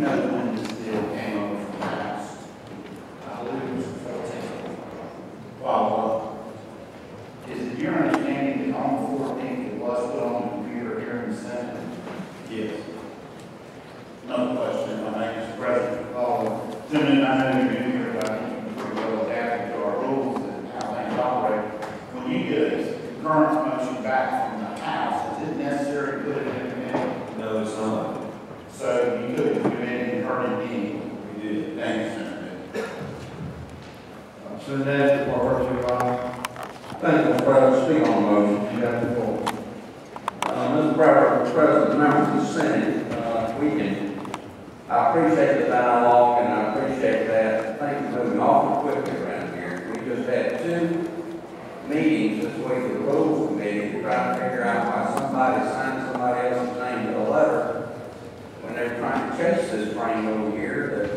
know when this bill came over from the House? I believe it was the 14th. Well, is it your understanding that on the 14th it was put on the computer here in the Senate? Yes. No question, I think, Mr. President. Gentlemen, I know you're new here, but I think you're pretty well adapted to our rules and how things operate. When you get a current motion back from the House, is it necessary to put it in committee? No, it's not. So you took it to committee and heard it in. We did. Thanks, Senator. Senator Barber, Thank you, Mr. President. Speak on the motion. You have the floor. Mr. President, members of the Senate, I appreciate the dialogue and I appreciate that things are moving awfully quickly around here. We just had 2 meetings this week with the Rules Committee to try to figure out why somebody signed somebody else's name to a letter when they're trying to chase this train over here that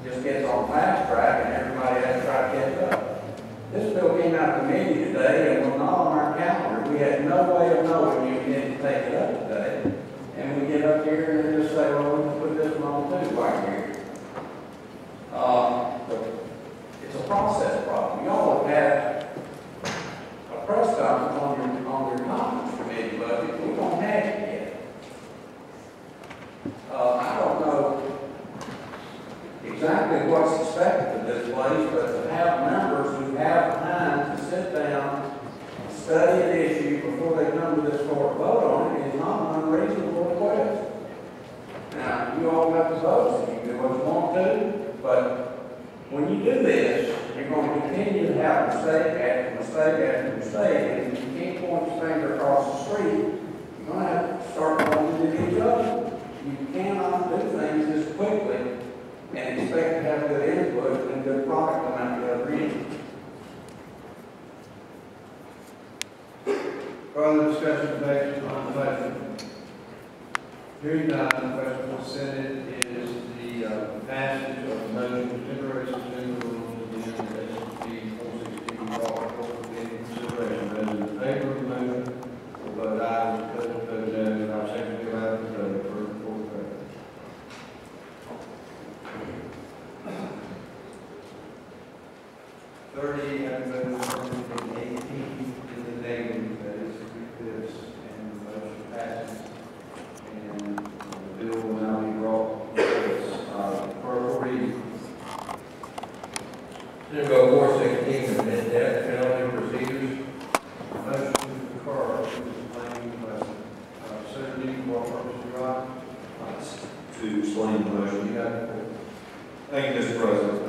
just gets on fast track and everybody has to try to catch up. This bill came out of committee today and was not on our calendar. We had no way of knowing you didn't take it up today. And we get up here and they just say, well, we can put this one on too right here. It's a process problem. Y'all have had a press conference on your conference committee budget. We don't have it yet. I don't know exactly what's expected of this place, but to have members who have time to sit down, study an issue before they come to this floor to vote on it is not an unreasonable request. Now, you all have to vote, so you can do what you want to, but when you do this, you're going to continue to have mistake after mistake after mistake, and if you can't point your finger across the street, you're going to have to start pointing at each other. You cannot do things this quickly and expect to have good input and good product come out the other end. further discussion, debate on the budget. Hearing none, the question for the Senate is the passage of the motion to temporarily suspend the rules of the SB 416 for consideration. Those in favor of the motion will vote aye. Those opposed, no. Our secretary will have to vote for the fourth vote. 30 have voted for 18 in the negative. That is this, and the motion passes. And the bill will now be brought for reading. Senate Bill 416, amend debt penalty procedures. Motion to concur, explained by Senator Lee, Walker, Mr. Rod. To explain the motion. You got it. Thank you, Mr. President.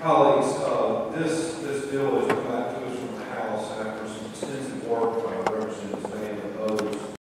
Colleagues, this bill is